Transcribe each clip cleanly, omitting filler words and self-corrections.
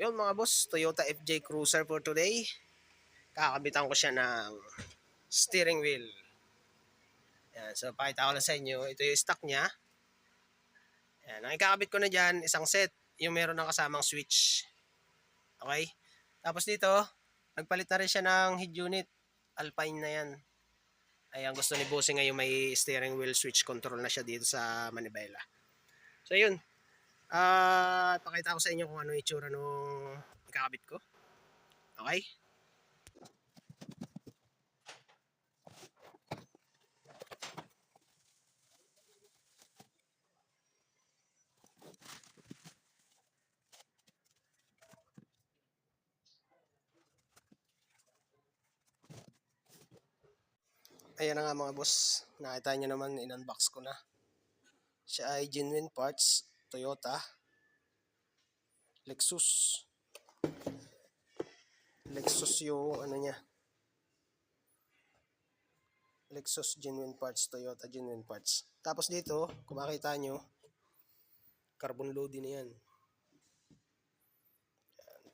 Yun mga boss, Toyota FJ Cruiser for today. Kakabitan ko siya ng steering wheel. Yan, so pakita ko lang sa inyo. Ito yung stock niya. Yan, ang ikakabit ko na dyan, isang set. Yung meron ng kasamang switch. Okay? Tapos dito, nagpalit na rin siya ng head unit. Alpine na yan. Ay, ang gusto ni Bossing ngayon may steering wheel switch control na siya dito sa manibela. So yun. Pakita ko sa inyo kung ano yung itsura nung ikakabit ko. Okay? Ayan na nga mga boss. Nakita nyo naman, in-unbox ko na. Siya ay genuine parts, Toyota, Lexus. Lexus yung ano niya. Lexus genuine parts, Toyota genuine parts. Tapos dito, kung makita nyo, carbon loading na yan.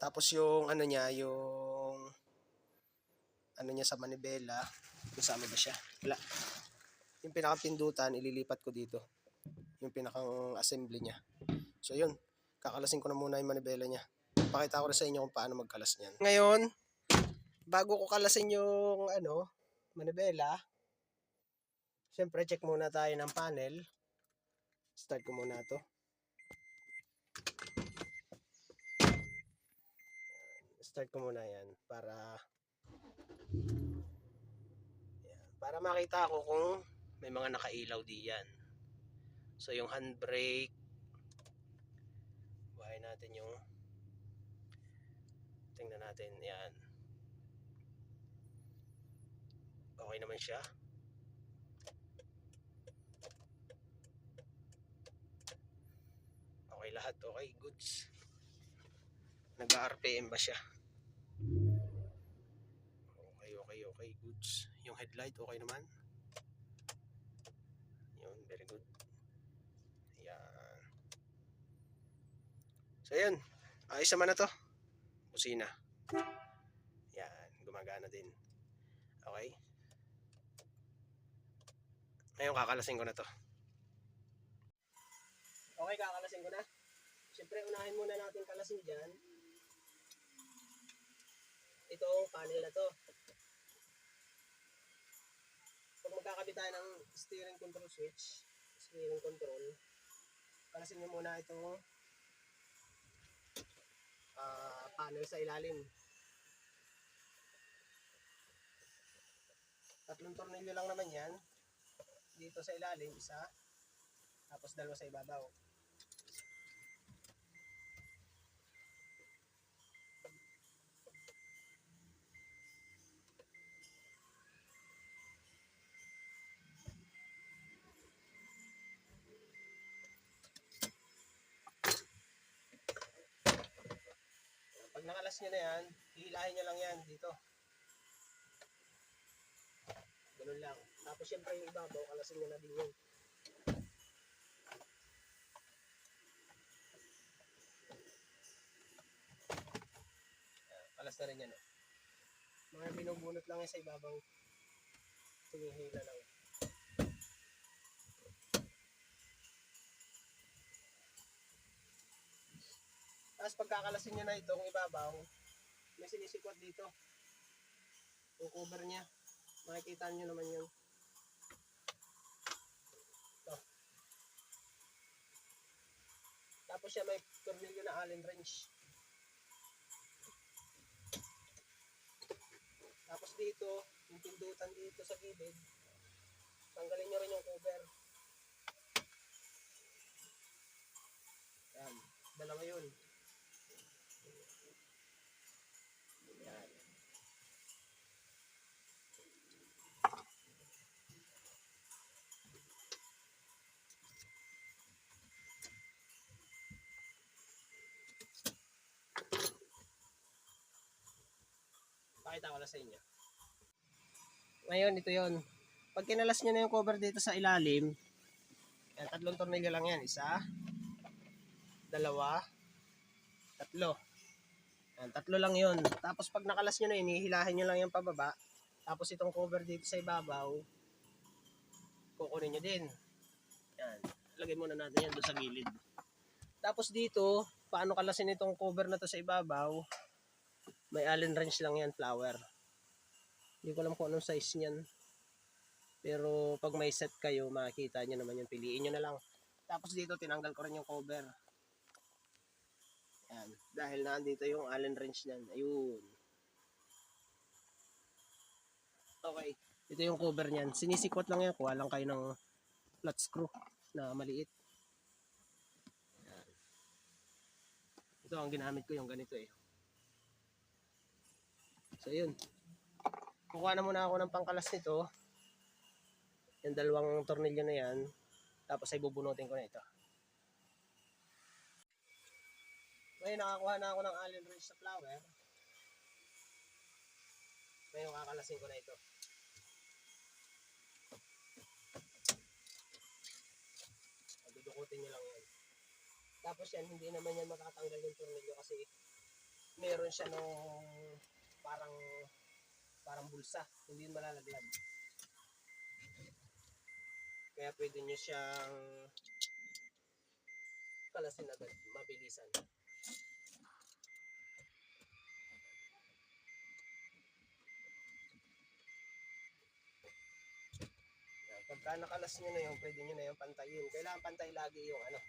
Tapos yung ano niya, yung ano niya sa manibela, kasama ba siya? Wala. Yung pinakapindutan, ililipat ko dito. Yung pinakang assembly niya. So yun, kakalasin ko na muna yung manibela niya. Pakita ko rin sa inyo kung paano magkalas niyan. Ngayon, bago ko kalasin yung manibela, siyempre check muna tayo ng panel. Start ko muna to. Start ko muna yan para makita ko kung may mga nakailaw diyan. So yung handbrake, buhayin natin yung tingnan natin yan. Okay naman siya. Okay lahat, okay, goods. Nag-RPM ba siya? Okay, goods. Yung headlight, okay naman. Yun, very good. Ayan. So yun, ayos naman na to. Busina. Yan, gumagana din. Okay. Ngayon kakalasin ko na to. Okay, kakalasin ko na. Siyempre, unahin muna natin kalasin dyan. Itong panel na to. Pag magkakabit tayo ng steering control switch, steering control, kalasin nyo muna itong panel sa ilalim. Tatlong tornilyo lang naman yan. Dito sa ilalim, isa. Tapos dalawa sa ibabaw. Pag nakalas nyo na yan, hihilahin nyo lang yan dito. Ganun lang. Tapos syempre yung ibabaw, kalasin nyo na din yun. Kalas na rin yan. Mga binubunot lang yan sa ibabaw. Tumihila lang. Tapos pagkakalasin nyo na itong ibabaw, may sinisikwat dito. Yung cover niya. Makikita nyo naman yun. Ito. Tapos siya may tornilyo na Allen wrench. Tapos dito, yung pindutan dito sa gilid, tanggalin nyo rin yung cover. Yan. Dalawa yun. Yan. Pakita ko lang sa inyo. Ngayon, ito yun. Pag kinalas nyo na yung cover dito sa ilalim, yan, tatlong tornilyo lang yan. Isa, dalawa, tatlo. Yan, tatlo lang yun. Tapos pag nakalas nyo na yun, hihilahin nyo lang yung pababa. Tapos itong cover dito sa ibabaw, kukunin nyo din. Yan. Lagay muna natin yan doon sa gilid. Tapos dito, paano kalasin itong cover na to sa ibabaw? May Allen wrench lang yan, flower. Hindi ko alam kung anong size niyan. Pero pag may set kayo, makikita nyo naman yung piliin nyo na lang. Tapos dito, tinanggal ko rin yung cover. Yan. Dahil nandito yung Allen wrench niyan. Ayun. Okay. Ito yung cover niyan. Sinisikot lang yan. Kuha lang kayo ng flat screw na maliit. Yan. Ito ang ginamit ko yung ganito eh. So yun. Kukuha na muna ako ng pangkalas nito. Yung dalawang tornilyo na yan. Tapos ay bubunutin ko na ito. Ngayon nakakuha na ako ng Allen wrench sa flower. Ngayon kakalasin ko na ito. Dudukutin nyo lang yan. Tapos yan, hindi naman yan matatanggal yung tornilyo kasi meron siya nung parang bulsa. Hindi yun malalaglag. Kaya pwede nyo siyang kalasin agad, mabilisan. Yan. Pagka nakalas nyo na yun, pwede nyo na yung pantayin. Kailangan pantay lagi yung ano.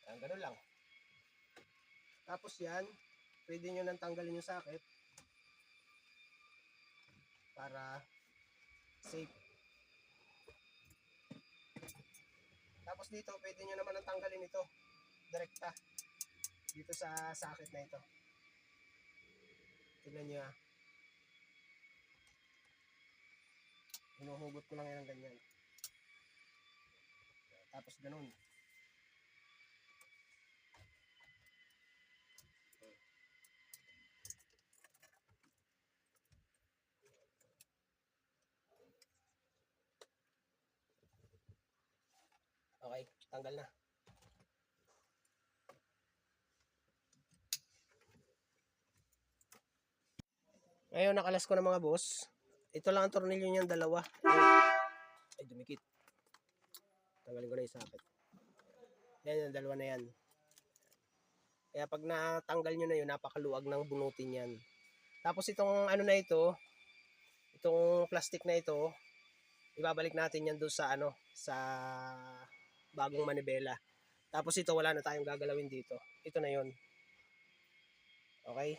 Yan, ganun lang. Tapos yan, pwede nyo nang tanggalin yung socket para safe. Tapos dito, pwede nyo naman nang tanggalin ito direkta dito sa socket na ito. Tignan nyo ah. Hinuhugot ko lang yan ng ganyan. Tapos ganun. Okay, tanggal na. Ngayon, nakalas ko na mga boss. Ito lang ang tornilyo niyan, dalawa. Ay, dumikit. Tanggalin ko na yung socket. Yan, yung dalawa na yan. Kaya pag natanggal nyo na yun, napakaluwag ng bunutin yan. Tapos itong ano na ito, itong plastic na ito, ibabalik natin yan doon sa ano, sa bagong manibela. Tapos ito, wala na tayong gagalawin dito. Ito na yun. Okay?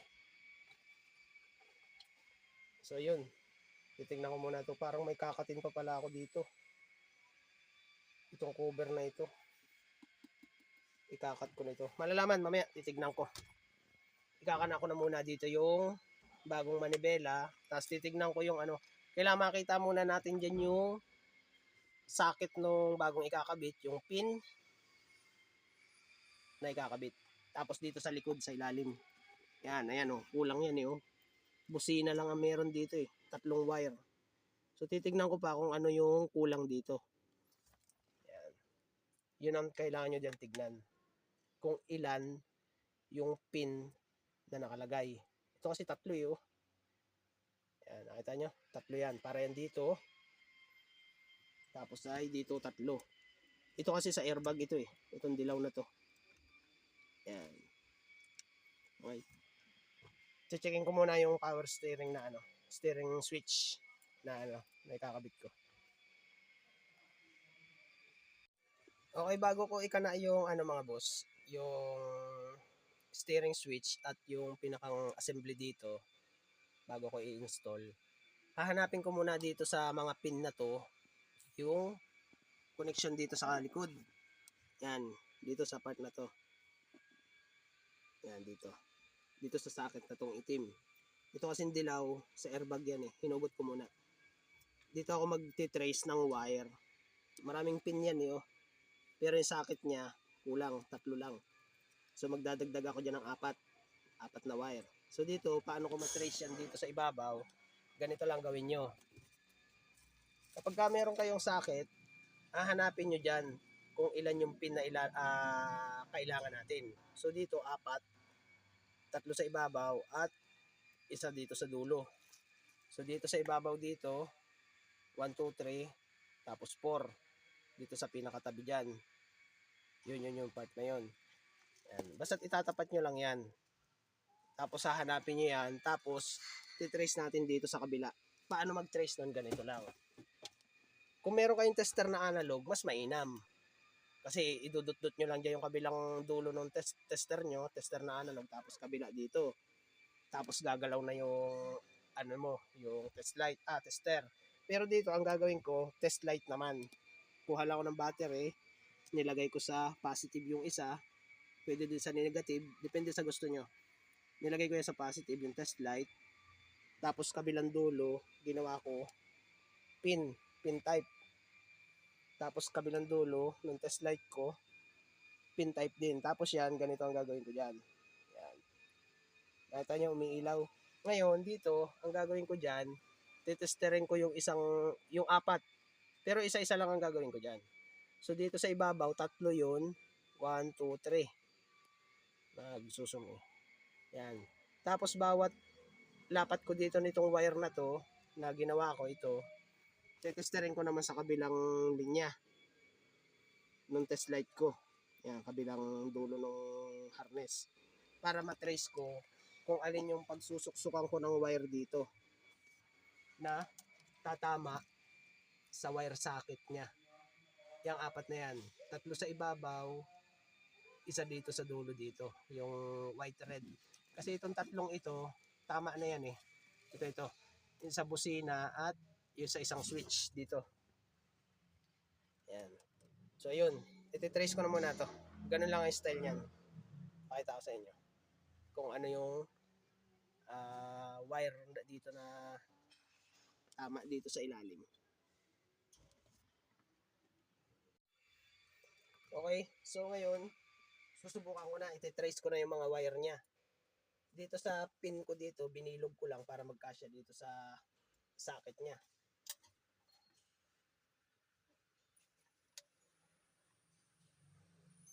So yun. Titignan ko muna ito. Parang may kakatin pa pala ako dito. Itong cover na ito. Ikakat ko na ito. Malalaman mamaya, titignan ko. Ikakan ako na muna dito yung bagong manibela. Tapos titignan ko yung ano. Kailangan makita muna natin dyan yung socket nung bagong ikakabit. Yung pin na ikakabit. Tapos dito sa likod, sa ilalim. Yan, ayan o. Kulang yan eh o. Busina lang ang meron dito eh. 3 wire. So titignan ko pa kung ano yung kulang dito. Yan. Yun ang kailangan nyo dyan tignan. Kung ilan yung pin na nakalagay. Ito kasi 3 eh oh. Yan, nakita nyo? 3 yan. Para yan dito. Tapos ay dito 3. Ito kasi sa airbag ito eh. Itong dilaw na to. Yan. Okay. Checkin ko muna yung power steering na ano. Steering switch na ano. Na ikakabit ko. Okay, bago ko ikana yung ano mga boss. Yung steering switch at yung pinakang assembly dito. Bago ko i-install. Hahanapin ko muna dito sa mga pin na to. Yung connection dito sa likod. Yan. Dito sa part na to. Yan dito. Dito sa socket na tong itim. Ito kasing dilaw sa airbag yan eh. Hinugot ko muna. Dito ako magti-trace ng wire. Maraming pin yan eh oh. Pero yung socket niya kulang, 3 lang. So magdadagdag ako dyan ng 4 na wire. So dito, paano ko matrace yan dito sa ibabaw? Ganito lang gawin nyo. Kapag ka meron kayong socket, hahanapin nyo dyan kung ilan yung pin na kailangan natin. So dito, 4, 3 sa ibabaw at isa dito sa dulo. So dito sa ibabaw dito, 1, 2, 3, tapos 4 dito sa pinakatabi dyan. Yun yung part na yun. Yan. Basta't itatapat nyo lang yan. Tapos hahanapin nyo yan. Tapos titrace natin dito sa kabila. Paano mag-trace nun? Ganito lang. Kung meron kayong tester na analog, mas mainam. Kasi idudot-dot nyo lang dyan yung kabilang dulo ng tester nyo, tester na analog, tapos kabila dito. Tapos gagalaw na yung ano mo, yung tester. Pero dito ang gagawin ko, test light naman. Kuha lang ako ng battery, nilagay ko sa positive yung isa, pwede din sa negative, depende sa gusto nyo. Nilagay ko yan sa positive yung test light. Tapos kabilang dulo, ginawa ko pin type. Tapos kabilang dulo ng test light ko, pin type din. Tapos yan, ganito ang gagawin ko dyan. Yan. Nakita nyo, umiilaw. Ngayon, dito, ang gagawin ko dyan, titesterin ko yung 4. Pero isa-isa lang ang gagawin ko dyan. So, dito sa ibabaw, 3 yun. 1, 2, 3. Nagsusumo. Yan. Tapos, bawat lapat ko dito nitong wire na to, na ginawa ko ito, titesterin ko naman sa kabilang linya ng test light ko. Yan, kabilang dulo ng harness. Para matrace ko kung alin yung pagsusuksukan ko ng wire dito na tatama sa wire socket niya. Yang 4 na yan. 3 sa ibabaw, isa dito sa dulo dito. Yung white red. Kasi itong 3 ito, tama na yan eh. Ito. Yung sa busina at yung sa isang switch dito. Yan. So yun, ititrace ko na muna to. Ganun lang ang style niyan. Pakita ko sa inyo kung ano yung wire dito na tama dito sa ilalim. Okay, so ngayon, susubukan ko na, ititrace ko na yung mga wire niya. Dito sa pin ko dito, binilog ko lang para magkasya dito sa socket niya.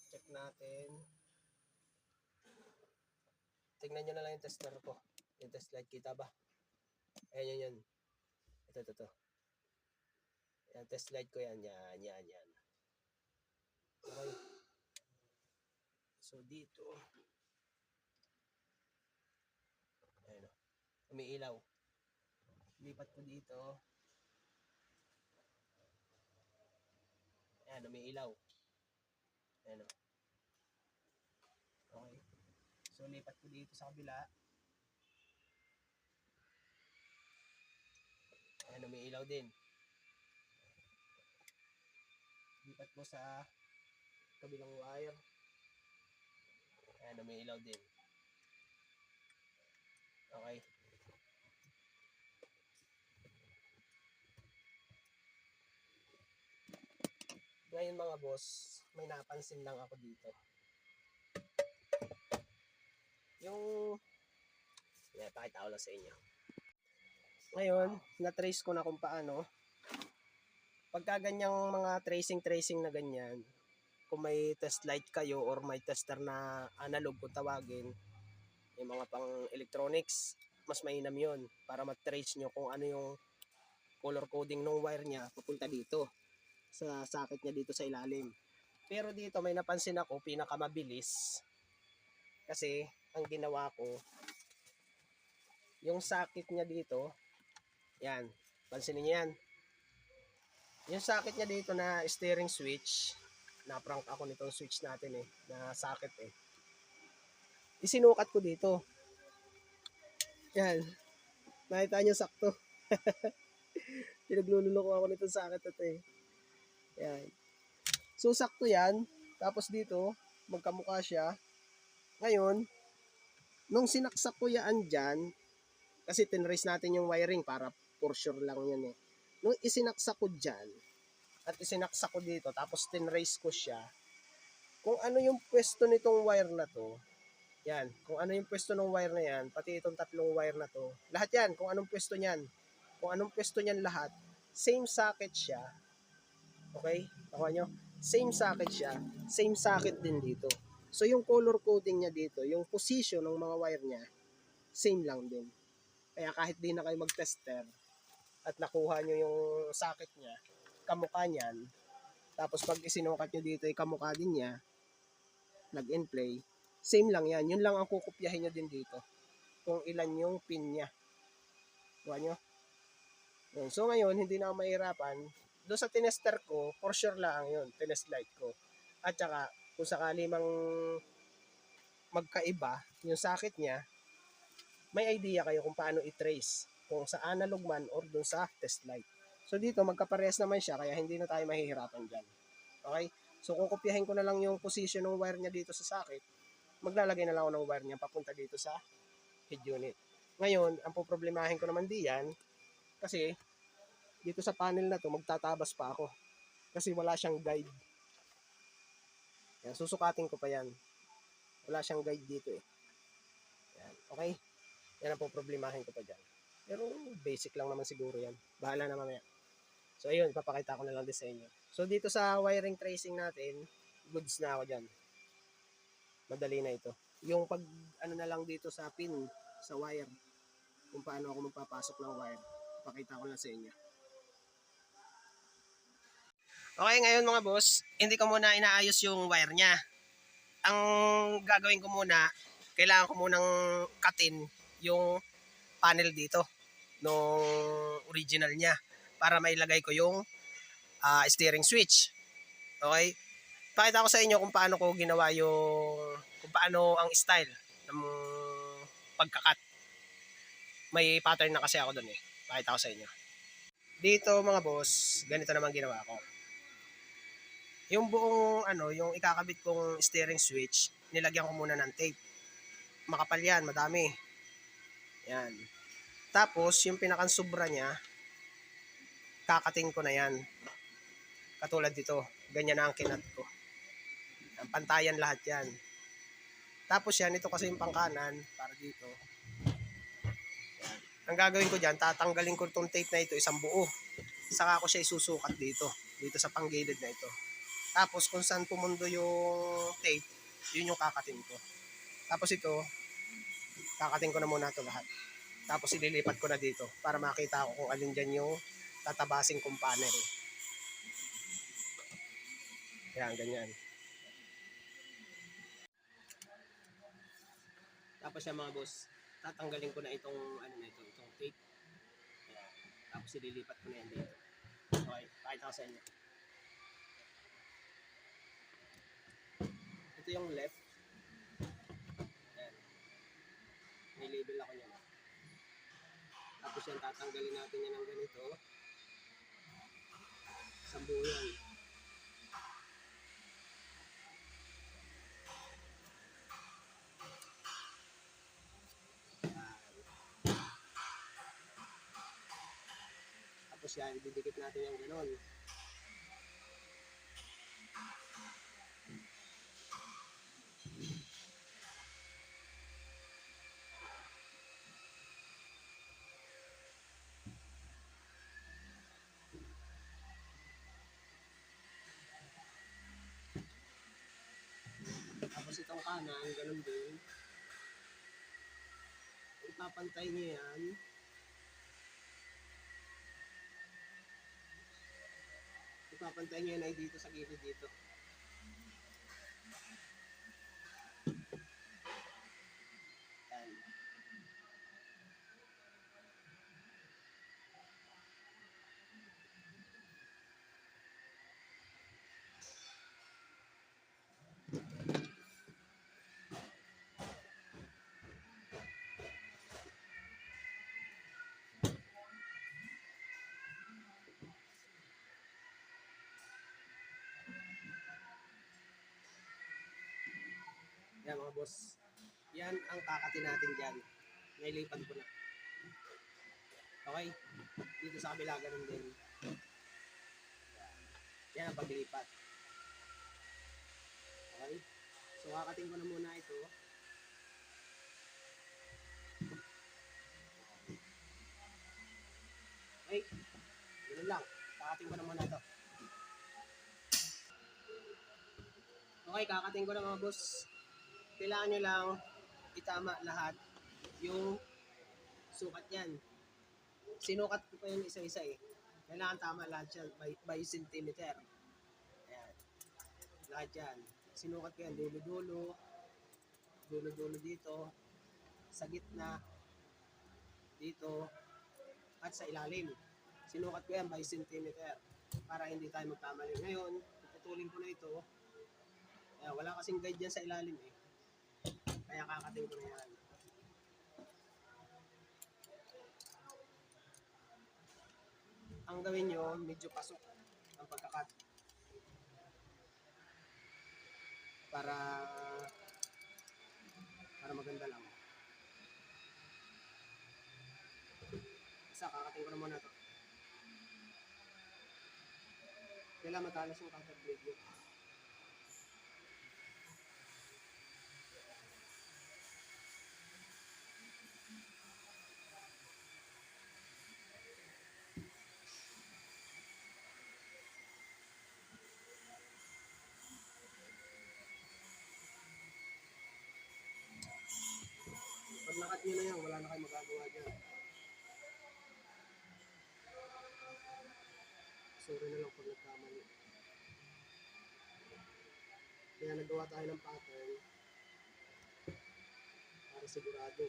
Check natin. Tingnan nyo na lang yung tester ko. Yung test light, kita ba? Ayan, yan. Ito. Yan, test light ko yan. Yan. Okay. So, dito. Ayan o. Umiilaw. Lipat ko dito. Ayan, umiilaw. Ayan o. Okay. So, lipat ko dito sa kabila. Ayan, umiilaw din. Lipat ko sa kabilang wire. Ayan, umiilaw din. Okay. Ngayon mga boss, may napansin lang ako dito. Yung, pakita ko lang sa inyo. Ngayon, na-trace ko na kung paano. Pagka ganyang mga tracing na ganyan, kung may test light kayo or may tester na analog kung tawagin, yung mga pang electronics, mas mainam yun para matrace nyo kung ano yung color coding ng wire niya papunta dito sa socket niya dito sa ilalim. Pero dito may napansin ako, pinakamabilis kasi ang ginawa ko, yung socket niya dito, yan, pansinin niyo yan. Yung socket niya dito na steering switch, na-prank ako nitong switch natin na socket isinukat ko dito. Yan. Nakita nyo sakto. Pinaglululoko ako nitong socket ito Yan. So, sakto yan. Tapos dito, magkamukha siya. Ngayon, nung sinaksak ko yan dyan, kasi tinrace natin yung wiring para for sure lang yan Nung isinaksak ko dyan, at isinaksak ko dito, tapos tinrace ko siya, kung ano yung pwesto nitong wire na to, yan, kung ano yung pwesto ng wire na yan, pati itong 3 wire na to, lahat yan, kung anong pwesto niyan lahat, same socket siya. Okay? Nakuha nyo? Same socket siya. Same socket din dito. So yung color coding niya dito, yung position ng mga wire niya, same lang din. Kaya kahit di na kayo mag-tester at nakuha nyo yung socket niya, kamukha niyan, tapos pag isinukat nyo dito, ay kamukha din niya, plug and play, same lang yan. Yun lang ang kukopyahin nyo din dito. Kung ilan yung pin niya. Kuha nyo? So ngayon, hindi na ako mahirapan. Doon sa tinester ko, for sure lang yun, tinest light ko. At saka, kung sakali mang magkaiba yung socket niya, may idea kayo kung paano i-trace. Kung sa analog man or doon sa test light. So dito, magkaparehas naman siya, kaya hindi na tayo mahihirapan dyan. Okay? So kung kopyahin ko na lang yung position ng wire niya dito sa socket, maglalagay na lang ako ng wire niya papunta dito sa head unit. Ngayon, ang poproblemahin ko naman diyan, kasi dito sa panel na to magtatabas pa ako kasi wala siyang guide. Yan, susukatin ko pa yan. Wala siyang guide dito eh. Yan, okay? Yan ang poproblemahin ko pa dyan. Pero basic lang naman siguro yan. Bahala na mamaya. So ayun, papakita ko na lang din sa inyo. So dito sa wiring tracing natin, goods na ako dyan. Madali na ito. Yung pag ano na lang dito sa pin, sa wire, kung paano ako magpapasok ng wire, papakita ko lang sa inyo. Okay, ngayon mga boss, hindi ko muna inaayos yung wire niya. Ang gagawin ko muna, kailangan ko munang cutin yung panel dito nung original niya para mailagay ko yung steering switch. Okay? Pakita ko sa inyo kung paano ko ginawa kung paano ang style ng pagkakat. May pattern na kasi ako doon eh. Pakita ko sa inyo. Dito mga boss, ganito naman ginawa ko. Yung buong yung ikakabit kong steering switch, nilagyan ko muna ng tape. Makapal yan, madami. Yan. Tapos, yung pinakansubra niya, kakating ko na yan. Katulad dito, ganyan na ang kinat ko. Ang pantayan lahat yan. Tapos yan, ito kasi yung pangkanan, para dito. Yan. Ang gagawin ko dyan, tatanggalin ko itong tape na ito, isang buo. Saka ko siya isusukat dito sa panggilid na ito. Tapos kung saan pumundo yung tape, yun yung kakatin ko. Tapos ito, kakatin ko na muna ito lahat. Tapos ililipat ko na dito para makita ko kung alin dyan yung tatabasing kong panel. Yan, ganyan. Tapos yan mga boss, tatanggalin ko na itong itong tape. Yan. Tapos ililipat ko na yan dito. Okay, pakita ko sa inyo. Ito yung left. Yan. May label ako niyan. Tapos yan, tatanggalin natin yan ng ganito. Sambu yan. Tapos yan, didikit natin yung ganon. Tapos itong kanan, ganun din. Ipapantay nyo yan. Ipapantay nyo yan ay dito sa gilid dito. Yan. Yan mga boss. Yan ang kakatin natin dyan. Nailipan ko na. Okay? Dito sa kabila ganun din. Yan ang paglipat. Okay? So kakatin ko na muna ito. Okay? Ganun lang. Kakating ko na muna ito. Okay, kakating ko na mga boss. Kailangan nyo lang itama lahat yung sukat yan. Sinukat ko pa yun isa-isa eh. Kailangan tama lahat yan by centimeter. Ayan. Lahat yan. Sinukat ko yan. Dulo-dulo. Dulo-dulo dito. Sa gitna. Dito. At sa ilalim. Sinukat ko yan by centimeter. Para hindi tayo magkamali. Ngayon, puputulin ko na ito. Ayan, wala kasing guide yan sa ilalim eh. Kaya kakating ko na yan. Ang gawin nyo, medyo pasok ang pagkakat. Para maganda lang. Isa, kakating ko na muna ito. Kailangan matalas yung cutter blade nyo. Pag nakat nyo na yan, wala na kayo magagawa dyan. Sorry na lang pag nagkamali. Kaya nagawa tayo ng pattern para sigurado.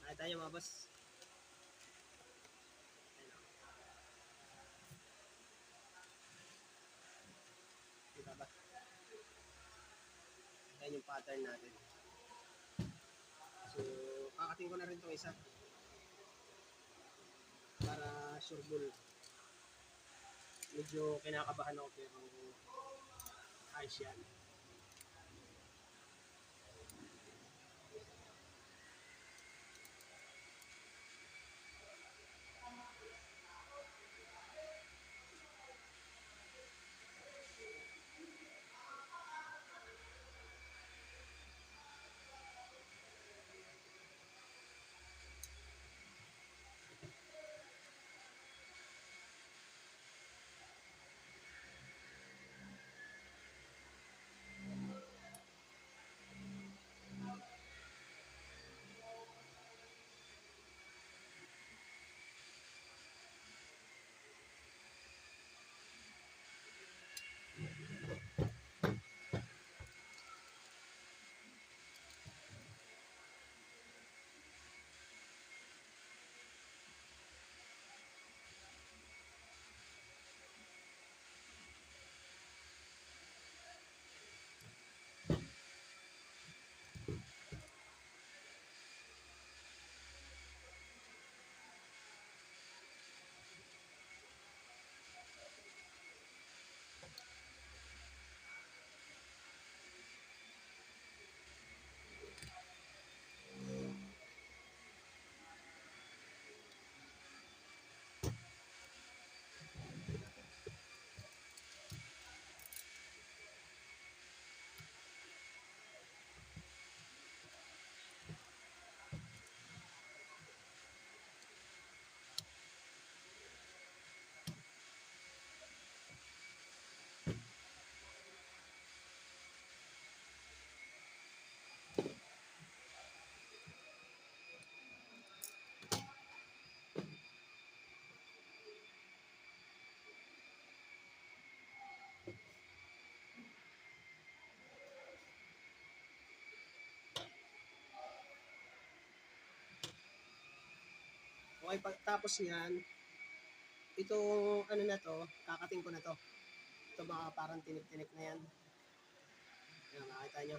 Nakita nyo mga boss. Kita ba? Ayan yung pattern natin. So, kakating ko na rin itong isa. Para sure ball. Medyo kinakabahan ako pero ayos yan. Okay, pagtapos niyan, itong ano na to, kakating ko na to. Ito mga parang tinik-tinik na yan. Yan, makita nyo.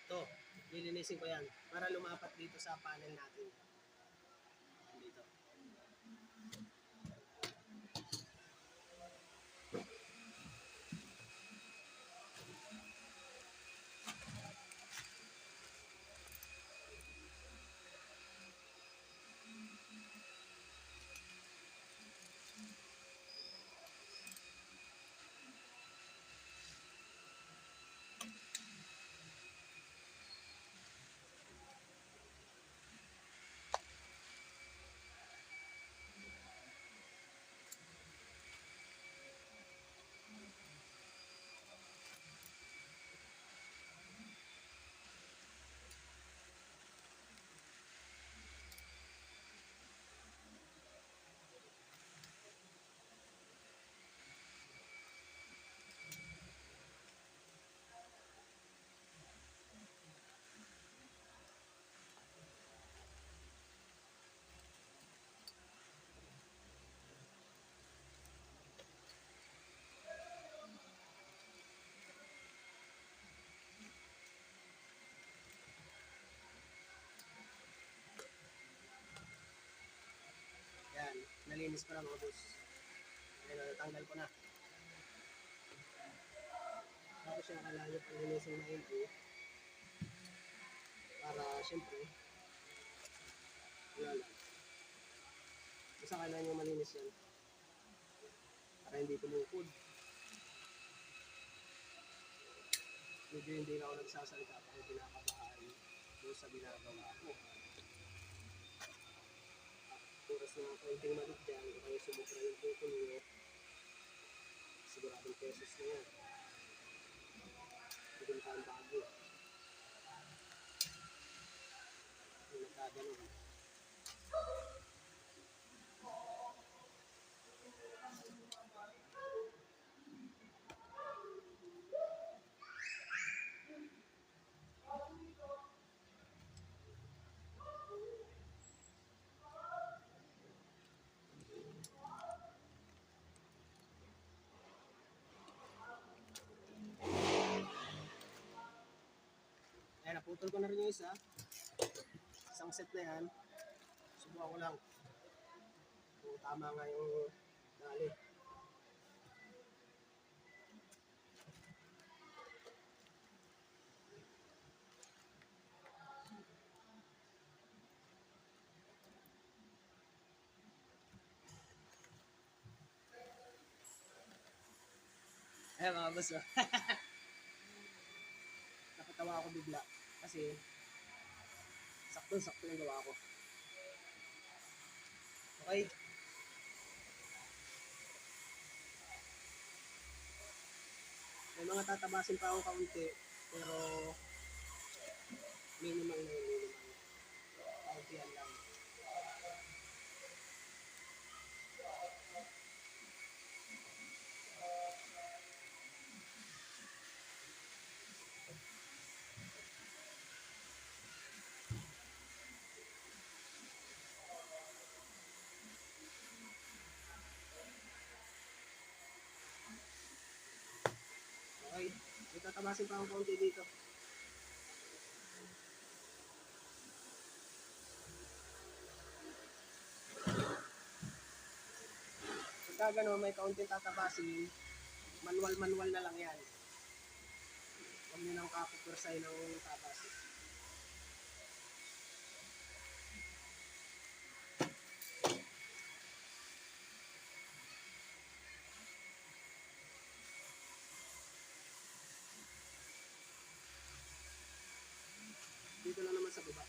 Ito, lilinisin ko yan para lumapat dito sa panel natin. Dito. Yan, nalinis ko na mga boss. Ayan, natanggal ko na. Tapos yung kailangan nyo palinisin na yun para syempre wala lang. Basta kailangan nyo malinis yan para hindi tumukod. Medyo hindi na ako nagsasalita pag pinakabahan doon sa ginagawa ko. Oras na kaunting malit dyan, kung kayo sumubra yung puto nyo, siguradong pesos na yan. Pinuntahan bago. Yung nagkaganon. Ayan, naputol ko na rin yung isa. Isang set na yan. Subukan ko lang. Kung tama nga yung dali. Ayan mga boss. Nakatawa ako bigla. Kasi sakto-sakto yung gawa ko. Okay. May mga tatabasin pa akong kaunti. Pero minimal na yun. Kauntihan lang. Okay. May tatabasin pa akong kaunti dito. Pagka gano'n, may kaunting tatabasin, manual na lang yan. Huwag nyo nang kapupursay ng tabas. Dito lang naman sa baba.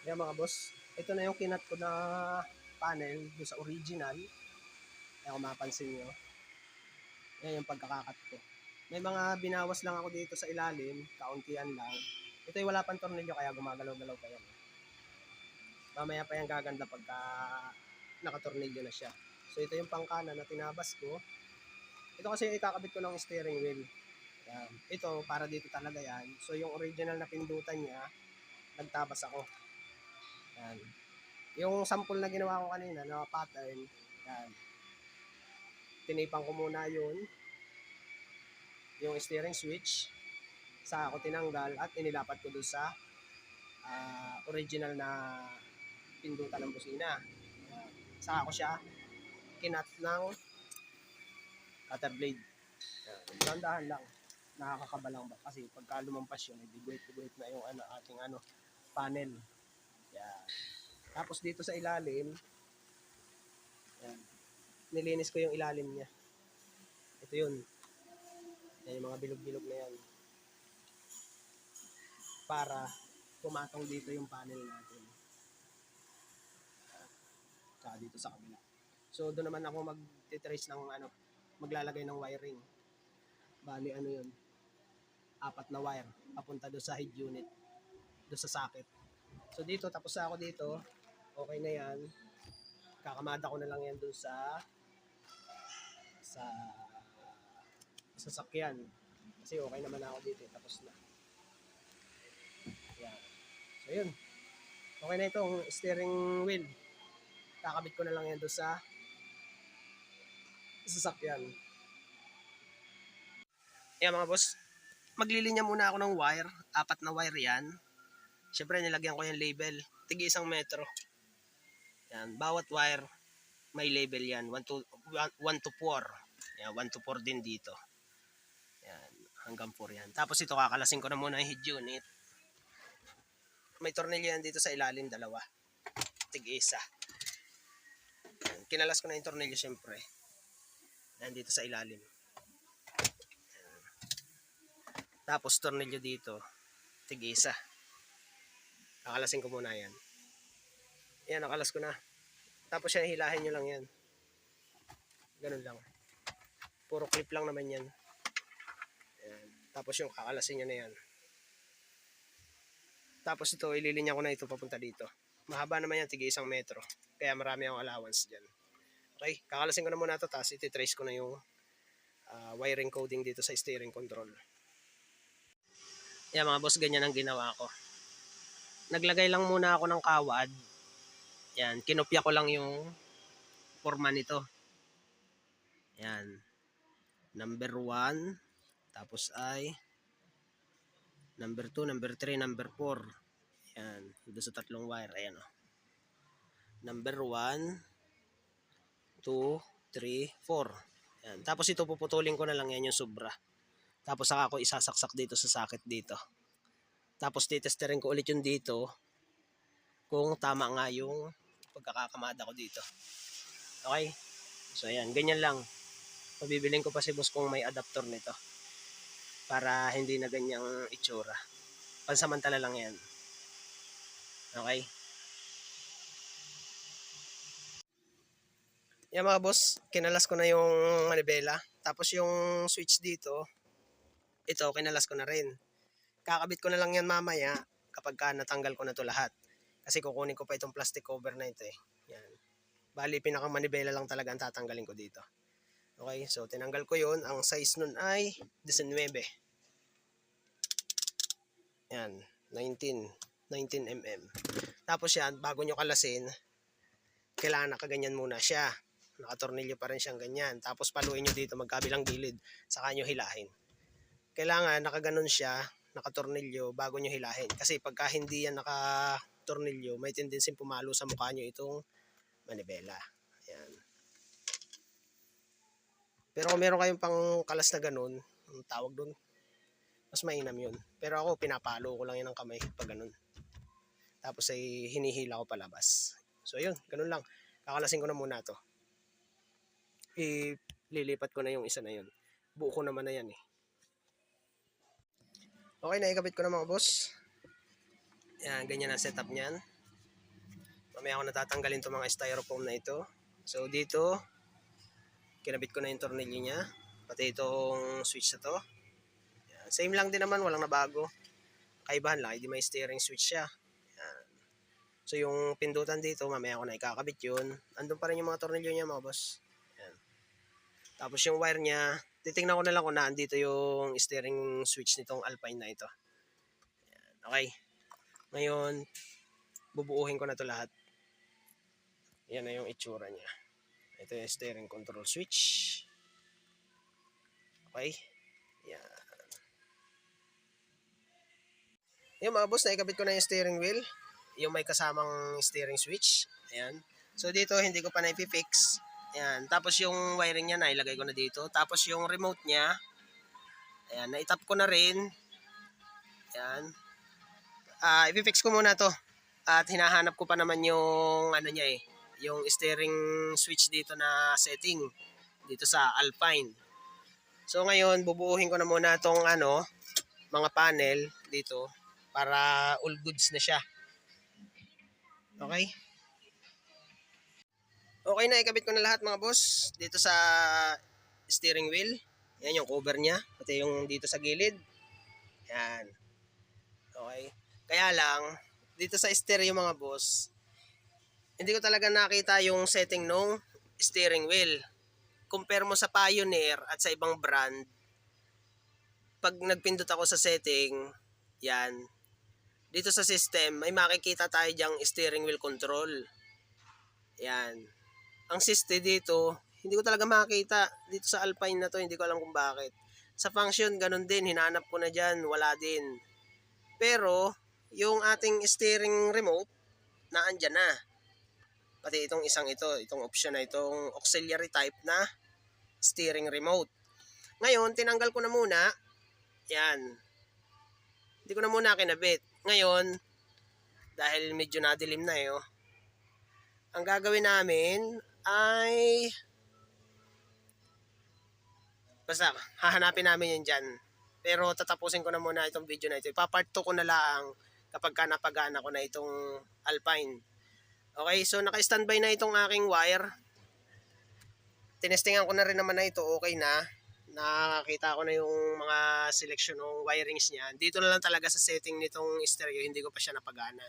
Yan mga boss, ito na yung kinat ko na panel doon sa original. Kaya kung mapansin nyo, yan yung pagkakakat ko. May mga binawas lang ako dito sa ilalim, kauntian lang. Ito ay wala pang tornilyo kaya gumagalaw-galaw pa yan. Mamaya pa yan gaganda pagka nakatornilyo na siya. So ito yung pangkanan na tinabas ko. Ito kasi yung ikakabit ko ng steering wheel. Yan. Ito para dito talaga yan. So yung original na pindutan niya, nagtabas ako. Yan. Yung sample na ginawa ko kanina na pattern, yan. Tinipan ko muna yung steering switch. Saka ako tinanggal at inilapat ko doon sa original na pindutan ng busina. Saka ko siya kinat ng cutter blade. Dandahan lang. Nakakakabalang ba? Kasi pagka lumampas yun, biguit-biguit na yung ating panel. Yan. Tapos dito sa ilalim, yan, nilinis ko yung ilalim niya. Ito yun. Yan yung mga bilog-bilog na yan. Para pumatong dito yung panel natin. Tsaka dito sa kabila. So doon naman ako mag-trace ng maglalagay ng wiring. Bali yun, 4 na wire papunta doon sa head unit, doon sa socket. So dito, tapos ako dito, okay na yan. Kakamada ko na lang yan doon sa sasakyan. Kasi okay naman ako dito, tapos na. Yan. So yun. Okay na itong steering wheel. Kakabit ko na lang yan doon sa sasakyan. Yan mga boss. Maglilinya muna ako ng wire. 4 na wire yan. Siyempre nilagyan ko yung label. Tigi 1 metro. Yan. Bawat wire may label yan. 1 to 4. Yan. 1 to 4 din dito. Yan. Hanggang 4 yan. Tapos ito kakalasin ko na muna yung head unit. May tornilyo yan dito sa ilalim, 2. Tigi 1. Yan. Kinalas ko na yung tornilyo siyempre. Yan dito sa ilalim. Yan. Tapos tornilyo dito. Tigi 1. Kakalasin ko muna yan. Yan, nakalas ko na. Tapos yan, hilahin nyo lang yan. Ganun lang. Puro clip lang naman yan. Yan. Tapos yung kakalasin nyo na yan. Tapos ito, ililinya ko na ito papunta dito. Mahaba naman yan, tigi 1 metro. Kaya marami akong allowance dyan. Okay, kakalasin ko na muna ito. Tapos iti-trace ko na yung wiring coding dito sa steering control. Yan mga boss, ganyan ang ginawa ko. Naglagay lang muna ako ng kawad. Yan, kinopya ko lang yung forma nito. Yan. Number 1. Tapos ay number 2, number 3, number 4. Yan. Doon sa 3 wire. Ayan o. Number 1, 2, 3, 4. Yan. Tapos ito puputulin ko na lang yan yung sobra. Tapos saka ako isasaksak dito sa socket dito. Tapos titesterin ko ulit yung dito kung tama nga yung pagkakakamada ko dito. Okay? So ayan, ganyan lang. Pabibilin ko pa si boss kung may adapter nito. Para hindi na ganyang itsura. Pansamantala lang yan. Okay? Yan mga boss, kinalas ko na yung manibela. Tapos yung switch dito, ito kinalas ko na rin. Kakabit ko na lang yan mamaya kapag natanggal ko na to lahat. Kasi kukunin ko pa itong plastic cover na ito eh. Yan. Bali, pinakamanibela lang talaga ang tatanggalin ko dito. Okay, so tinanggal ko yun. Ang size nun ay 19. Yan, 19 mm. Tapos yan, bago nyo kalasin, kailangan nakaganyan muna siya. Nakatornilyo pa rin siyang ganyan. Tapos paluin nyo dito magkabilang gilid, saka nyo hilahin. Kailangan nakaganon siya, nakatornilyo bago nyo hilahin. Kasi pagka hindi yan nakatornilyo, may tendency pumalo sa mukha nyo itong manibela. Ayan. Pero kung meron kayong pang kalas na ganun, ang tawag dun, mas mainam yun. Pero ako, pinapalo ko lang yan ng kamay pag ganun. Tapos ay hinihila ko palabas. So yun, ganun lang. Kakalasin ko na muna to. Ililipat ko na yung isa na yun. Buo ko naman na yan eh. Okay, naikabit ko na mga boss. Yan, ganyan ang setup niyan. Mamaya ako natatanggalin itong mga styrofoam na ito. So dito, kinabit ko na yung tornilyo niya. Pati itong switch na to. Yan. Same lang din naman, walang nabago. Kaibahan lang, hindi may steering switch siya. Yan. So yung pindutan dito, mamaya ako na ikakabit yun. Andun pa rin yung mga tornilyo niya mga boss. Yan. Tapos yung wire niya, titingnan ko na lang kung naandito yung steering switch nitong Alpine na ito. Yan. Okay. Ngayon, bubuuhin ko na to lahat. Yan na yung itsura niya. Ito yung steering control switch. Okay. Yan. Yung mga boss, naikabit ko na yung steering wheel. Yung may kasamang steering switch. Ayan. So dito, hindi ko pa na-fix. Ayan. Tapos yung wiring niya, nailagay ko na dito. Tapos yung remote niya, ayan, na-tap ko na rin. Ayan. I-fix ko muna to. At hinahanap ko pa naman yung ano niya yung steering switch dito na setting dito sa Alpine. So ngayon, bubuuhin ko na muna tong mga panel dito para all goods na siya. Okay? Okay na, ikabit ko na lahat mga boss dito sa steering wheel. Yan yung cover niya, pati yung dito sa gilid. Yan. Okay. Kaya lang, dito sa stereo mga boss, hindi ko talaga nakita yung setting nung steering wheel. Compare mo sa Pioneer at sa ibang brand, pag nagpindot ako sa setting, yan, dito sa system, may makikita tayo dyang steering wheel control. Yan. Ang system dito, hindi ko talaga makita. Dito sa Alpine na to, hindi ko alam kung bakit. Sa function, ganun din. Hinanap ko na dyan, wala din. Pero, yung ating steering remote, naandyan na. Pati itong isang ito, itong option na itong auxiliary type na steering remote. Ngayon, tinanggal ko na muna. Yan. Hindi ko na muna kinabit. Ngayon, dahil medyo nadilim na ang gagawin namin ay basta hahanapin namin yan dyan. Pero tatapusin ko na muna itong video na ito. Ipapart 2 ko na lang kapag ka napagana ko na itong Alpine. Okay, so naka-standby na itong aking wire. Tinestingan ko na rin naman na ito, okay na. Nakakita ko na yung mga selection ng wirings niya. Dito na lang talaga sa setting nitong stereo, hindi ko pa siya napagana.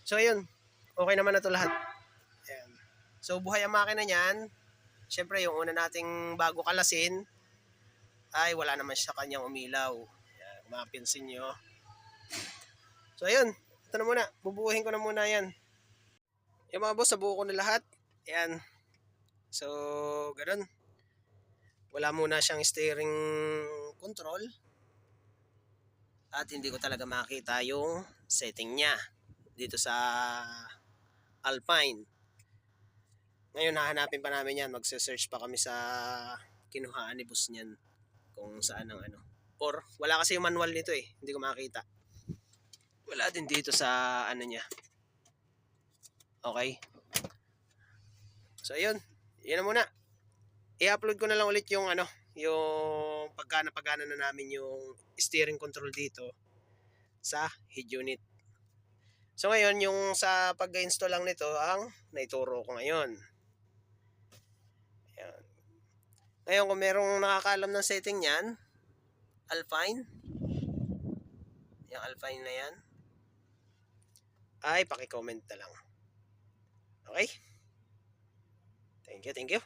So ayun, okay naman na ito lahat. Ayan. So buhay ang makina niyan. Siyempre yung una nating bago kalasin ay wala naman siya kanyang umilaw. Ayan, kung mapinsin nyo. So ayun, ito na muna. Bubuuhin ko na muna yan. Yung mga boss, nabuo ko na lahat. Ayan. So, ganun. Wala muna siyang steering control. At hindi ko talaga makita yung setting niya dito sa Alpine. Ngayon, hahanapin pa namin yan. Magse-search pa kami sa kinuhaan ni boss niyan kung saan ang Or, wala kasi yung manual nito Hindi ko makita. Wala din dito sa niya. Okay. So, ayun. Yan na muna. I-upload ko na lang ulit yung yung pagkana na namin yung steering control dito sa head unit. So ngayon, yung sa pag-install lang nito ang naituro ko ngayon. Ayan. Ngayon, kung merong nakakaalam ng setting niyan, Alpine, yung Alpine na yan, ay paki-comment na lang. Okay? Thank you.